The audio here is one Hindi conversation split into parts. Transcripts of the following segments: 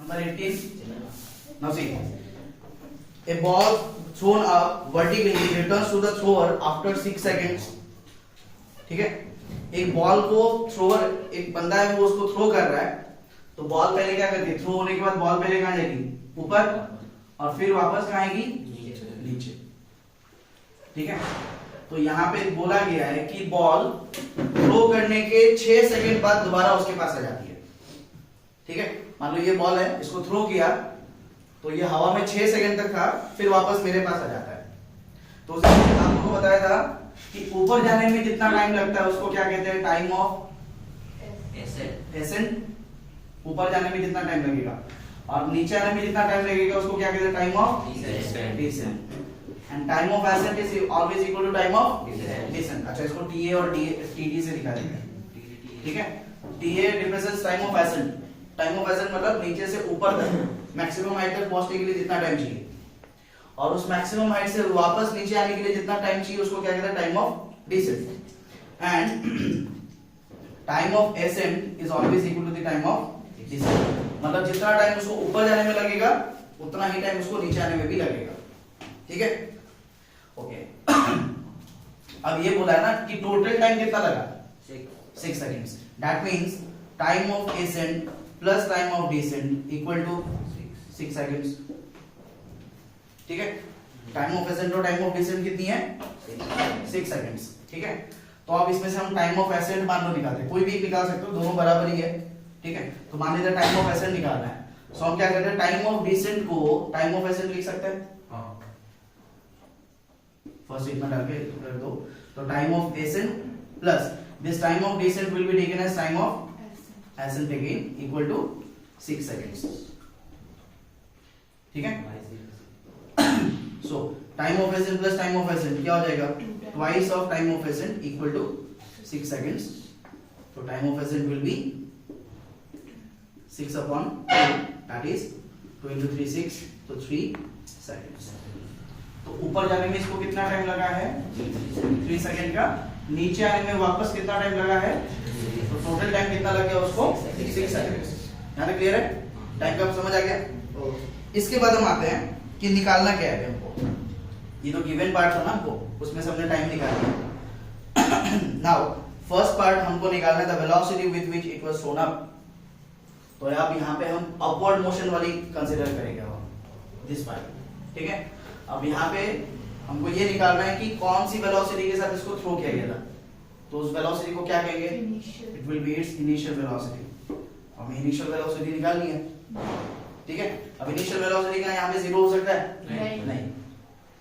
Number 18. Now see, a ball thrown up vertically returns to the thrower after 6 seconds. ठीक है, एक बॉल को थ्रोअर, एक बंदा है वो उसको थ्रो कर रहा है, तो बॉल पहले क्या करती है, थ्रो होने के बाद बॉल पहले कहाँ जाएगी, ऊपर, और फिर वापस कहाँ आएगी, नीचे। ठीक है, तो यहाँ पे बोला गया है कि बॉल थ्रो करने के 6 सेकंड बाद दोबारा उसके पास आ जाती है। ठीक है, मान लो ये बॉल है, इसको थ्रो किया तो ये हवा में 6 सेकंड तक था, फिर वापस मेरे पास आ जाता है। तो उसने आपको बताया था कि ऊपर जाने में कितना टाइम लगता है, उसको क्या कहते हैं, टाइम ऑफ एसेंट। ऊपर जाने में कितना टाइम लगेगा, और नीचे आने में कितना टाइम लगेगा, उसको क्या कहते हैं, time of descent. And time of ascent is always equal to time of descent. अच्छा, इसको टीए और टीडी से निकालेंगे। ठीक है, TA represents time of ascent. टाइम ऑफ एसेंट मतलब नीचे से ऊपर तक मैक्सिमम हाइट तक पहुंचने के लिए जितना टाइम चाहिए, और उस मैक्सिमम हाइट से वापस नीचे आने के लिए जितना टाइम चाहिए उसको क्या कहते हैं, time of descent. And time of ascent is always equal to the time of descent. मतलब जितना टाइम उसको ऊपर जाने में लगेगा उतना ही टाइम उसको नीचे आने में भी लगेगा। ठीक है, ओके। अब ये बोला है ना कि टोटल टाइम कितना लगा, 6 seconds. That means time of ascent plus time of descent equal to 6 seconds. ठीक है, टाइम ऑफ एसेंट और टाइम ऑफ डिसेंट कितनी है, 6 सेकंड्स। ठीक है, तो अब इसमें से हम टाइम ऑफ एसेंट मान लो निकालते हैं, कोई भी एक निकाल सकते हो, दोनों बराबर ही है। ठीक है, तो मान लीजिए टाइम ऑफ एसेंट निकालना है, सो हम क्या करते हैं, टाइम ऑफ डिसेंट को टाइम ऑफ एसेंट लिख सकते हैं। फर्स्ट इतना डाल के कर दो, तो time of ascent plus this time of descent will be taken as time of ascent again equal to 6 seconds. ठीक है, so time of ascent plus time of ascent क्या हो जाएगा, twice of time of ascent equal to 6 seconds. तो time of ascent will be 6 upon 2, that is 2 into 3 6, तो 3 seconds। तो ऊपर जाने में इसको कितना टाइम लगा है, 3 सेकंड का। नीचे आने में वापस कितना टाइम लगा है, तो टोटल टाइम कितना लग गया उसको, 6 सेकंड्स। यहाँ तक क्लियर है, टाइम का समझ आ गया। इसके बाद हम आते हैं कि निकालना क्या है हमको। ये तो गिवन पार्ट था ना हमको, उसमें से हमने टाइम निकाला। नाउ फर्स्ट पार्ट हमको निकालना था velocity with which it was thrown up. तो अब यहाँ पे हम अपवर्ड मोशन वाली कंसीडर करेंगे दिस पार्ट। ठीक है, अब यहाँ पे हमको ये निकालना है कि कौन सी वेलोसिटी के साथ इसको थ्रो किया गया था, तो उस वेलोसिटी को क्या कहेंगे, it will be it's initial velocity. हमें इनिशियल वेलोसिटी निकालनी है। ठीक है, अब इनिशियल वेलोसिटी का यहाँ पे 0 हो सकता है, नहीं।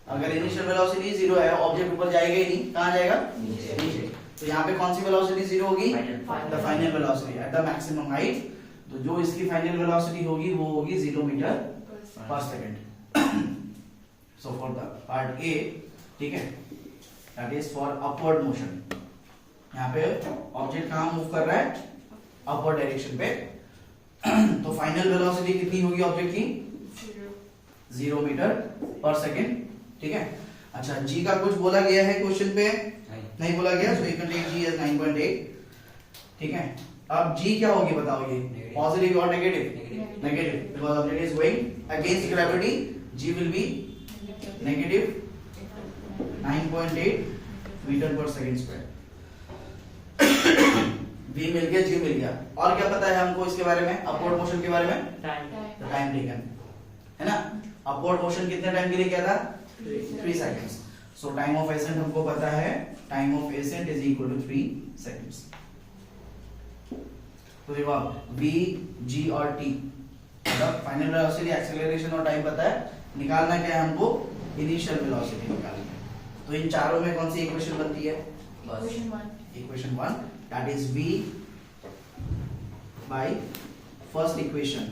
अगर इनिशियल वेलोसिटी 0 है, ऑब्जेक्ट ऊपर जाएगा ही नहीं, कहाँ जाएगा, नीचे। तो यहाँ पे कौन सी वेलोसिटी 0 होगी, the final velocity at the maximum height. तो जो इसकी फाइनल वेलोसिटी होगी वो होगी 0 metre per second. So for the part A, ठीक है, that is for upward motion. यहाँ पे ऑब्जेक्ट कहाँ मूव कर रहा है, अपवर्ड डायरेक्शन पे। तो फाइनल वेलोसिटी कितनी होगी ऑब्जेक्ट की, 0 मीटर पर सेकंड। ठीक है, अच्छा, जी का कुछ बोला गया है क्वेश्चन पे, नहीं बोला गया, so you can take G as 9.8। ठीक है, अब जी क्या होगी बताओ, ये पॉजिटिव और negative, negative, because object is going against gravity, G will be negative 9.8 metre per second square. v मिल गया, g मिल गया। और क्या पता है हमको इसके बारे में, अपवर्ड मोशन के बारे में, टाइम टेकन है ना। अपवर्ड मोशन कितने टाइम के लिए किया था, 3 seconds. So time of ascent हमको पता है, time of ascent is equal to 3 seconds. तो देखो v, g और t, मतलब फाइनल वेलोसिटी, एक्सेलरेशन और टाइम पता है, निकालना क्या है हमको, इनिशियल वेलोसिटी निकालनी है। तो इन चारों में कौन सी इक्वेशन बनती है, equation 1, that is v by first equation.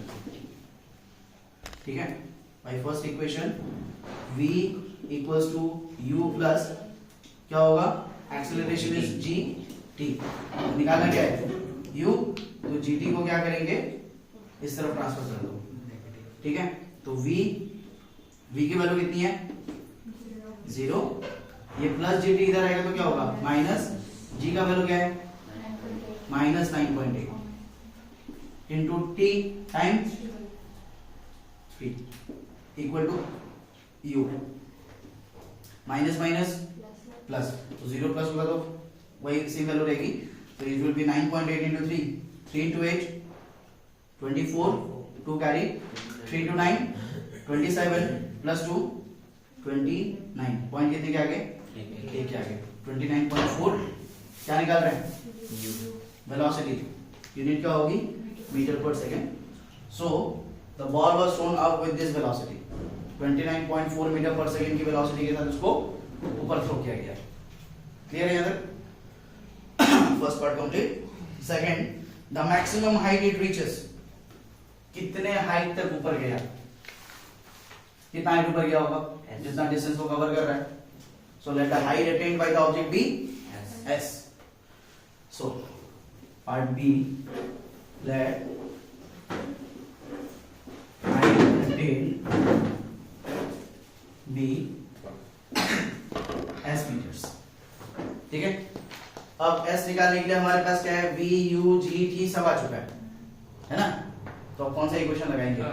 ठीक है, by first equation v equals to u plus क्या होगा, एक्सेलरेशन इज g t। निकालना क्या है, u, तो gt को क्या करेंगे, इस तरफ ट्रांसफर कर दो। ठीक है, तो v की वैल्यू कितनी है, 0। ये प्लस gt इधर आएगा तो क्या होगा, माइनस g का वैल्यू क्या है, -9.8 into t time 3 equal to u minus minus plus, तो 0 प्लस होगा तो वही सेम वैल्यू रहेगी, तो it will be 9.8 into 3, 3 into 8 24, 2 carry, 3 to 9 27 plus 2 29, point कितने के आगे, एक के आगे, 29.4 क्या निकाल रहे हैं, वेलोसिटी, यूनिट क्या होगी, metre per second. So the ball was thrown up with this velocity, 29.4 metre per second की वेलोसिटी के साथ उसको ऊपर थ्रो किया गया। क्लियर है यहाँ तक, first part complete. Second, the maximum height it reaches, कितने हाइट तक ऊपर गया, कितना हाइट ऊपर गया होगा, जितना डिस्टेंस को कवर कर रहा है। So let the height attained by the object be s. So part B, let height attained be s meters. ठीक है, अब s निकालने के लिए हमारे पास क्या है, v u g t सब आ चुका है ना, तो अब कौन सा इक्वेशन लगाएंगे,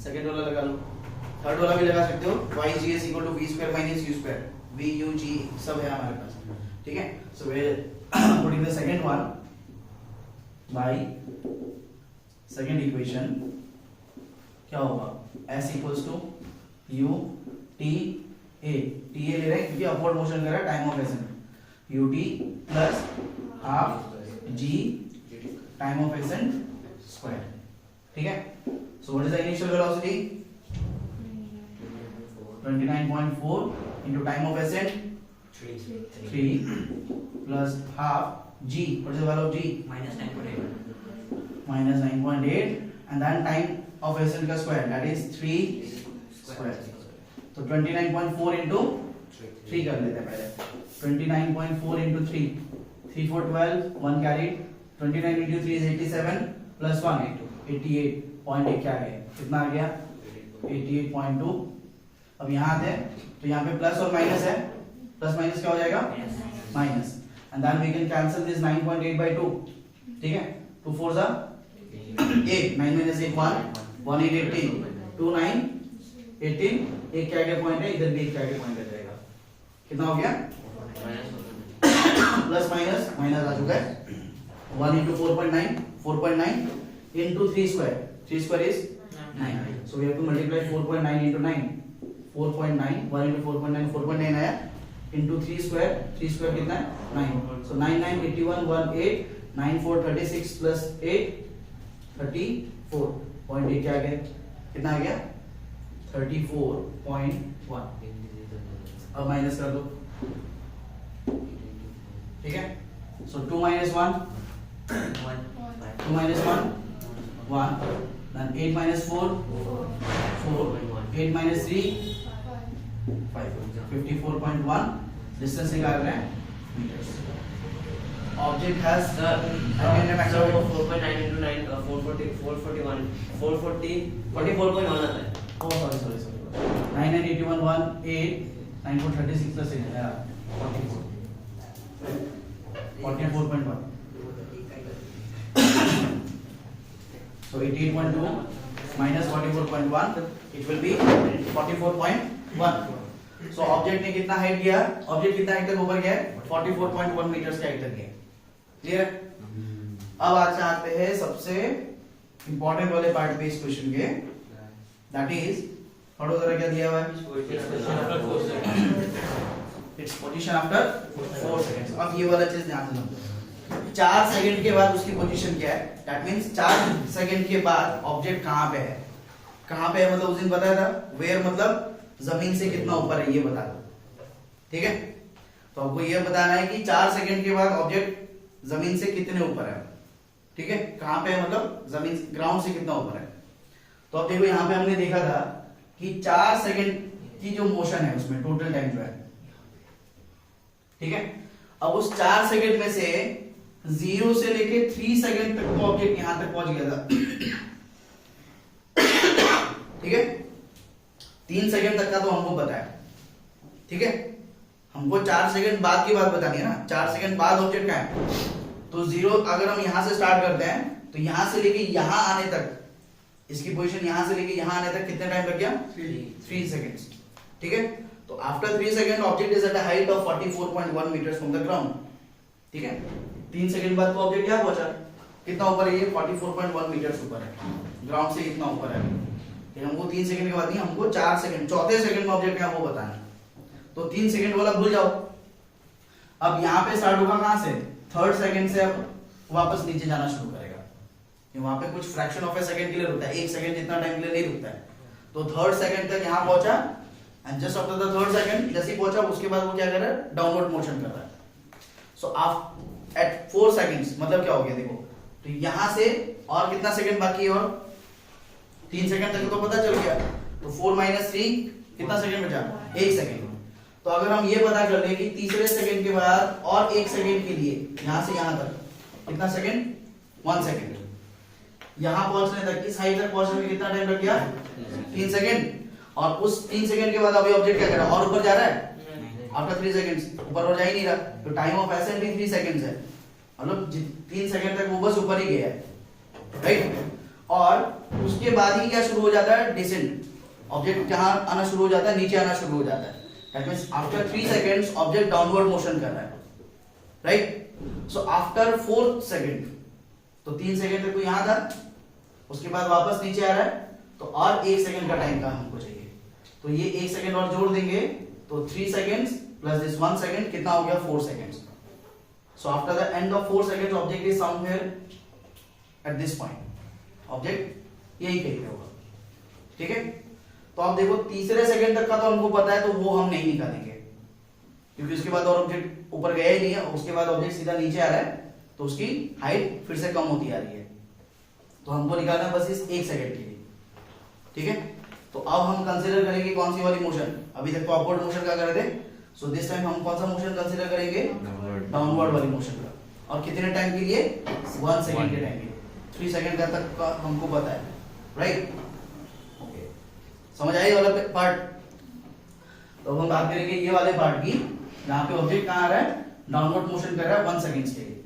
सेकेंड वाला लगा लो, थर्ड वाला भी लगा सकते हो, y g s equal to v square minus u square, v u g सब है हमारे पास, ठीक है। So we putting the second one by second equation, क्या होगा, s equals to u t a, t a ले रहे हैं क्योंकि अपवर्ड मोशन कर रहा है, time of accent, u t plus half g time of accent square, ठीक है। So what is the initial velocity, 29.4 into time of ascent 3 plus half g, what is the value of g, minus 9.8 and then time of ascent का square, that is 3 square, तो 29.4 into 3 कर लेते हैं पहले, 29.4 into 3, 3 4 12, 1 carried, 29 into 3 is 87 plus 1 88.8 क्या है, कितना आ गया 88.2। अब यहाँ आते हैं तो यहाँ पे प्लस और माइनस है, प्लस माइनस क्या हो जाएगा, minus, and then we can cancel this 9.8 by 2, ठीक है, 2 4 जा 8, 9 minus 8 1, 1 8 18, 2 9 18, एक क्या आगे पॉइंट है, इधर भी एक क्या आगे पॉइंट आ जाएगा, कितना हो गया, प्लस माइनस माइनस आ चुका है, 1 into 4.9, 4.9 into 3 square, 3 square is 9, so we have to multiply 4.9 into 9, 4.9, 1 into 4.9, 4.9 आया, into 3 square, 3 square कितना है 9, so 9 9 81 1 8, 9 4 36 plus 8 34.8 क्या आ गया, कितना आ गया 34.1, अब माइनस कर दो, ठीक है। सो 2 minus 1 2 minus 1 1, then 8 minus 4 4, 8 minus 3 5, 54.1 distance निकाल रहे हैं metres. Object has attained maximum 4.9 into 9 440 441 440 44.1 आता है। Oh sorry 9981 1 8 9436 plus 8 44.1, so 88.2 minus 44.1, it will be 44.1। So object ने कितना हाइट गया, ऑब्जेक्ट कितना हाइट तक ऊपर गया है, 44.1 मीटर्स की हाइट तक गया, क्लियर। अब आज आते हैं सबसे इंपॉर्टेंट वाले पार्ट पे इस क्वेश्चन के, दैट इज पढ़ो जरा क्या दिया हुआ है, इट्स पोजीशन आफ्टर 4 सेकंड्स। अब ये वाला चीज ध्यान से समझो, 4 सेकंड के बाद उसकी पोजीशन क्या है, दैट मींस 4 सेकंड के बाद ऑब्जेक्ट कहां पे है, कहां पे है मतलब उस दिन बताया था, वेयर मतलब जमीन से कितना ऊपर है ये बता दो, ठीक है। तो आपको ये बताना है कि 4 सेकंड के बाद ऑब्जेक्ट जमीन से कितने ऊपर है, ठीक है, कहां पे है मतलब जमीन ग्राउंड से कितना ऊपर है। तो अब देखो यहाँ पे हमने देखा था कि 4 सेकंड की जो मोशन है उसमें टोटल टाइम जो है, ठीक है। अब उस 4 सेकंड में से 0 से लेके 3 सेकंड तक तो ऑब्जेक्ट यहां तक पहुंच गया था, ठीक है। 3 सेकंड तक का तो हमको पता है, ठीक है। हमको 4 सेकंड बाद की बात बतानी है ना, 4 सेकंड बाद ऑब्जेक्ट कहां है, तो 0 अगर हम यहां से स्टार्ट करते हैं तो यहां से लेके यहां आने तक इसकी पोजीशन यहां से लेके यहां आने तक कितना टाइम लग गया? 3 सेकंड्स। ठीक है, तो after 3 second object is at a height of 44.1 metres from the ground. ठीक है, 3 सेकंड बाद तो ऑब्जेक्ट यहाँ पहुंचा, कितना ऊपर है ये? 44.1 मीटर्स ऊपर है, ग्राउंड से इतना ऊपर है। फिर हमको 3 सेकंड के बाद नहीं, हमको 4 सेकंड, चौथे सेकंड में ऑब्जेक्ट क्या वो बताना है। तो 3 सेकंड वाला भूल जाओ। अब यहाँ पे स्टार्ट होगा कहां से? 3rd सेकंड से अब वापस नीचे जाना शुरू करेगा। वहां पे कुछ फ्रैक्शन ऑफ ए सेकंड के लिए रुकता है, 1 सेकंड जितना टाइम के लिए नहीं रुकता है। तो 3rd सेकंड तक यहाँ पहुंचा, and just after the 3rd second जैसे ही पहुंचा उसके बाद वो क्या कर रहा है? डाउनवर्ड मोशन कर रहा है। सो एट 4 सेकंड्स मतलब क्या हो गया देखो, तो यहां से और कितना सेकंड बाकी है? और 3 सेकंड तक तो पता चल गया, तो 4 - 3 कितना सेकंड बचा? 1 सेकंड। तो अगर हम ये पता कर लें कि तीसरे सेकंड के बाद और 1 सेकंड के लिए यहां से यहां तक कितना सेकंड? 1 सेकंड। यहां पहुंचने तक, इस हाइट तक पहुंचने में कितना टाइम लग गया? 3 सेकंड। और उस 3 सेकंड के बाद अभी ऑब्जेक्ट क्या कर रहा है? और ऊपर जा रहा है? आफ्टर 3 सेकंड्स ऊपर और जा ही नहीं रहा, तो टाइम ऑफ एसेंट भी 3 सेकंड्स है, मतलब 3 सेकंड तक वो बस ऊपर ही गया है, राइट। और उसके बाद ही क्या शुरू हो जाता है? डिसेंट। ऑब्जेक्ट कहां आना शुरू हो जाता है? नीचे आना शुरू हो जाता है। That means after 3 seconds object downward motion कर रहा है, right. So after 4th second, तो 3 सेकंड तक तो यहां था, उसके बाद वापस नीचे आ रहा है, तो और 1 सेकंड का टाइम का हमको चाहिए। तो ये 1 सेकंड और जोड़ देंगे, तो 3 सेकंड्स प्लस दिस 1 सेकंड कितना हो गया? 4 seconds. So after the end of 4 seconds object is somewhere at this point, object यही कहीं पे होगा। ठीक है, तो आप देखो तीसरे सेकंड तक का तो हमको पता है, तो वो हम नहीं निकालेंगे क्योंकि उसके बाद और ऑब्जेक्ट ऊपर गया ही नहीं है। उसके बाद ऑब्जेक्ट सीधा नीचे आ रहा है, तो उसकी हाइट फिर से कम होती आ रही है, तो हमको निकालना है बस इस 1 सेकंड के लिए। ठीक है, तो अब हम कंसीडर करेंगे कौन सी वाली मोशन? अभी तक तो अपवर्ड मोशन का कर रहे थे, सो दिस टाइम हम कौन सा मोशन कंसीडर करेंगे? डाउनवर्ड वाली मोशन का। और कितने टाइम के लिए? 1 सेकंड के टाइम के लिए। 3 सेकंड का तक का हमको पता है, राइट। ओके, समझ आई वाला पार्ट? तो हम बात करेंगे ये वाले पार्ट की, जहां पे ऑब्जेक्ट कहां आ रहा है? डाउनवर्ड मोशन कर रहा है 1 सेकंड के लिए।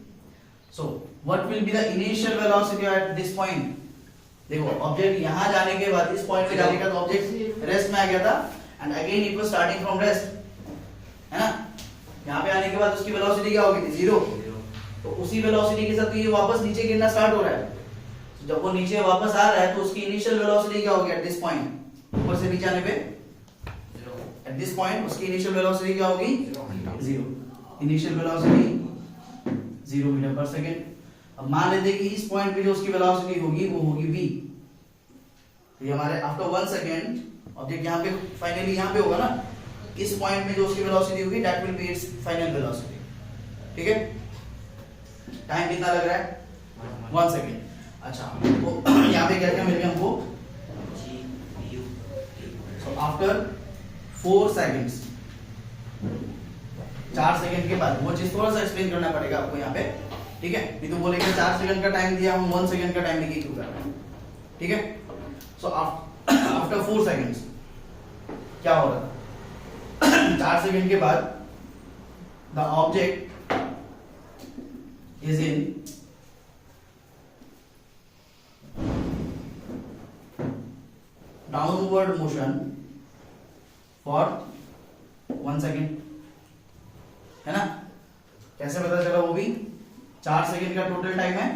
So what will be the initial velocity at this point? देखो ऑब्जेक्ट यहां जाने के बाद, इस पॉइंट पे जाने का तो ऑब्जेक्ट रेस्ट में आ गया था, and again it was starting from rest, है ना। यहां पे आने के बाद उसकी वेलोसिटी क्या हो गई थी? 0। तो उसी वेलोसिटी के साथ तो ये वापस नीचे गिरना स्टार्ट हो रहा है। तो जब वो नीचे वापस आ रहा है, तो उसकी इनिशियल वेलोसिटी क्या होगी एट दिस पॉइंट? ऊपर से नीचे आने पे एट दिस पॉइंट उसकी इनिशियल वेलोसिटी क्या होगी? 0। Initial velocity 0 metre per second. अब मान लेते हैं कि इस पॉइंट पे जो उसकी वेलोसिटी होगी वो होगी v। तो ये हमारे आफ्टर 1 सेकंड ऑब्जेक्ट यहाँ पे फाइनली यहाँ पे होगा ना, इस पॉइंट में जो उसकी वेलोसिटी होगी that will be it's final velocity. ठीक है, टाइम कितना लग रहा है? 1 सेकंड। अच्छा, तो यहाँ पे क्या क्या मिल गया हमको? सो आफ्टर 4 सेकंड्स, 4 सेकंड के बाद, वो चीज थोड़ा सा एक्सप्लेन करना पड़ेगा आपको यहाँ पे। ठीक है, नहीं तो बोलेंगे 4 सेकंड का टाइम दिया, हम 1 सेकंड का टाइम लेके क्यों कर रहे हैं? ठीक है, सो आफ्टर 4 सेकंड्स क्या हो रहा था? 4 सेकंड के बाद the object is in downward motion for 1 second, है ना। कैसे पता चला? वो भी 4 सेकंड का टोटल टाइम है,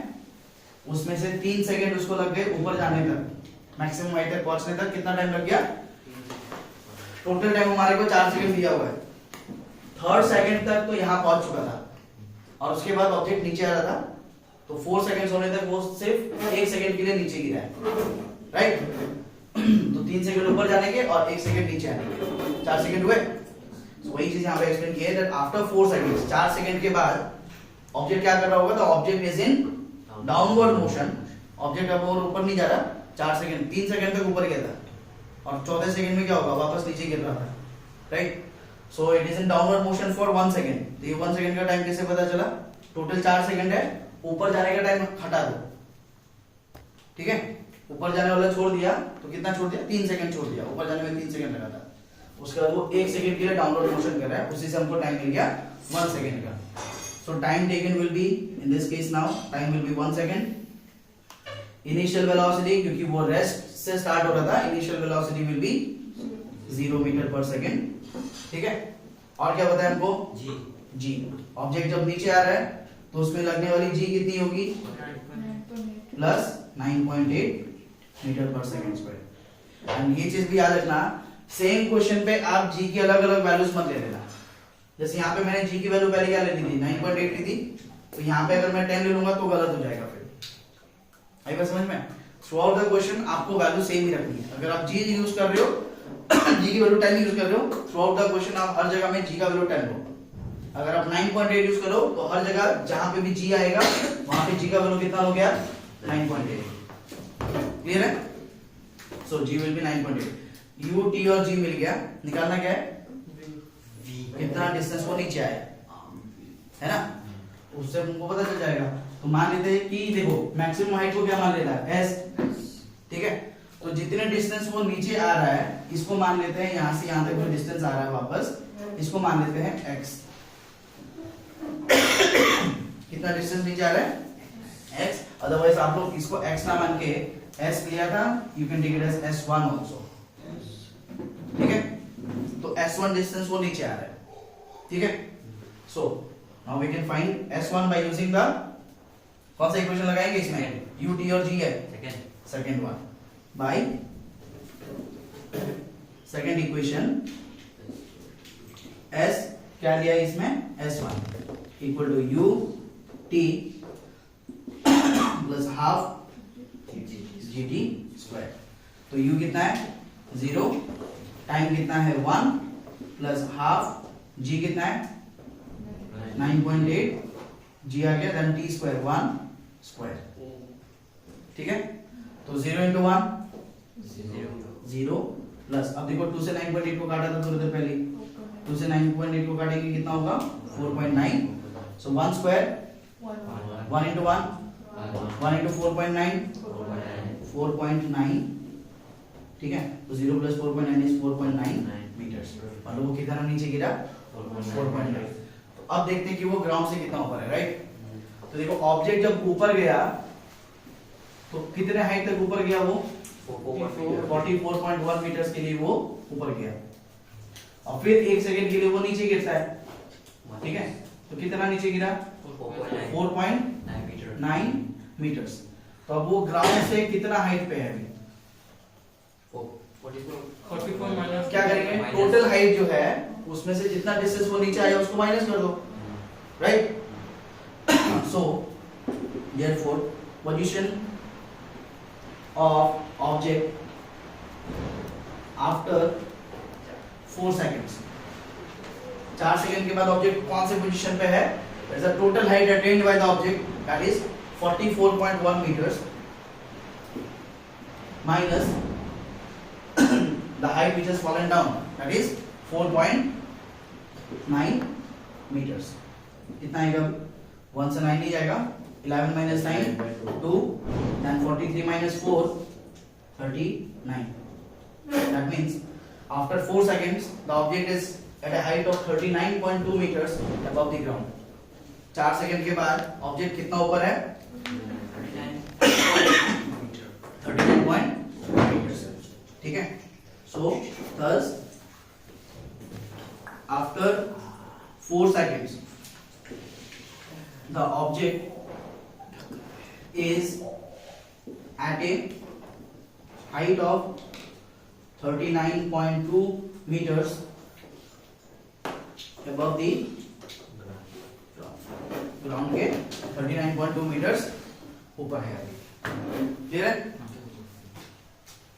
उसमें से 3 सेकंड उसको लग गए ऊपर जाने तक, मैक्सिमम हाइट तक पहुंचने तक कितना टाइम लग गया? टोटल टाइम हमारे को 4 सेकंड दिया हुआ है। 3rd सेकंड तक तो यहाँ पहुंच चुका था, और उसके बाद ऑब्जेक्ट नीचे आ रहा था, तो 4 सेकंड होने तक वो सिर्फ 1 सेकंड के लिए नीचे गिरा है, राइट। तो 3 सेकंड ऊपर जाने के और 1 सेकंड नीचे आने के, 4 सेकंड हुए। तो वही चीज यहाँ पे एक्सप्लेन की है दैट आफ्टर 4 सेकंड्स, 4 सेकंड के बाद ऑब्जेक्ट क्या कर रहा होगा? तो object is in downward motion. Object अब और ऊपर नहीं जा रहा, 4 सेकंड, 3 सेकंड तक ऊपर गया था, और 4थे सेकंड में क्या होगा? वापस नीचे गिर रहा था, right. So it is in downward motion for 1 second. तो ये 1 सेकंड का टाइम कैसे पता चला? टोटल 4 सेकंड है, ऊपर जाने का टाइम हटा दो, ठीक है। ऊपर जाने वाला छोड़ दिया, तो कितना छोड़ दिया? 3 सेकंड छोड़ दिया, ऊपर जाने में 3 सेकंड लगा था। उसके बाद वो 1 सेकंड के लिए डाउनवर्ड मोशन कर रहा है, उसी से हमको टाइम मिल गया 1 सेकंड का। So time taken will be, in this case now, time will be 1 second. Initial velocity, क्योंकि वो रेस्ट से स्टार्ट हो रहा था, initial velocity will be 0 metre per second. ठीक है, और क्या बताया हमको? जी। ऑब्जेक्ट जब नीचे आ रहा है तो उसमें लगने वाली जी कितनी होगी? Plus 9.8 metre per second square. And ये चीज भी याद रखना, सेम क्वेश्चन पे आप जी की अलग अलग वैल्यूज मत ले लेना। जैसे यहाँ पे मैंने जी की वैल्यू पहले क्या ले ली थी? 9.8 ली थी, तो यहाँ पे अगर मैं 10 ले लूंगा तो गलत हो जाएगा। फिर आई बात समझ में? थ्रू आउट द क्वेश्चन आपको वैल्यू सेम ही रखनी है। अगर आप जी यूज कर रहे हो जी की वैल्यू 10 यूज कर रहे हो, थ्रू आउट द क्वेश्चन आप हर जगह में जी का वैल्यू 10 लो। अगर आप 9.8 यूज करो तो हर जगह जहां पे भी जी आएगा वहां पे जी का वैल्यू कितना हो गया? 9.8। क्लियर है? सो जी विल बी 9.8। यू टी और जी मिल गया, निकालना क्या है? कितना डिस्टेंस वो नीचे आया है ना, उससे हमको पता चल जाएगा। तो मान लेते हैं कि देखो मैक्सिमम हाइट को क्या मान लेता है? एस। ठीक है, तो जितने डिस्टेंस वो नीचे आ रहा है इसको मान लेते हैं, यहां से यहां तक जो डिस्टेंस आ रहा है वापस, इसको मान लेते हैं एक्स। कितना डिस्टेंस नीचे आ रहा है? एक्स। अदरवाइज आप लोग इसको एक्स ना मान के एस लिया था, you can take it as s1 also. ठीक है, तो s1 डिस्टेंस वो नीचे आ रहा है। ठीक है, so now we can find s1 by using the, कौन सा इक्वेशन लगाएंगे इसमें? u t और g है second one, by second equation s क्या लिया इसमें? s1 equal to u t plus half gt square. तो u कितना है? 0, टाइम कितना है? 1 प्लस हाफ, g कितना है? 9.8, g आ गया, देन t स्क्वायर 1 स्क्वायर। ठीक है, तो 0 into 1 0 प्लस, अब देखो 2 से 9.8 को काटा था थोड़ी देर पहले, 2 से 9.8 को काटेंगे कितना होगा? 4.9। सो 1 स्क्वायर 1 into 1 1 into 4.9 4.9। ठीक है, तो 0 प्लस 4.9 इज 4.9 मीटर्स। और वो कितना नीचे गिरा? 4.9। तो अब देखते हैं कि वो ग्राउंड से कितना ऊपर है, राइट? तो देखो ऑब्जेक्ट जब ऊपर गया तो कितने हाइट तक ऊपर गया? वो 44.1 मीटर्स के लिए वो ऊपर गया, और फिर 1 सेकंड के लिए वो नीचे गिरता है। ठीक है, तो कितना नीचे गिरा? 4.9 मीटर्स। तो अब वो ग्राउंड से कितना हाइट पे है अभी? 44 माइनस, क्या करेंगे? टोटल हाइट जो है उसमें से जितना डिस्टेंस वो नीचे आया उसको माइनस कर दो, right? So therefore position of object after 4 seconds, 4 second के बाद ऑब्जेक्ट कौन से पोजीशन पे है? The total height attained by the object that is 44.1 meters minus the height which has fallen down, that is 4.9 meters. कितना आएगा? 1 से 9 नहीं जाएगा, 11 minus 9 2, then 43 minus 4 39. That means after 4 seconds the object is at a height of 39.2 meters above the ground. 4 second के बाद ऑब्जेक्ट कितना ऊपर है? 39.2 meters. ठीक है, so thus after 4 seconds the object is at a height of 39.2 meters above the ground के 39.2 मीटर्स ऊपर है। क्लियर है?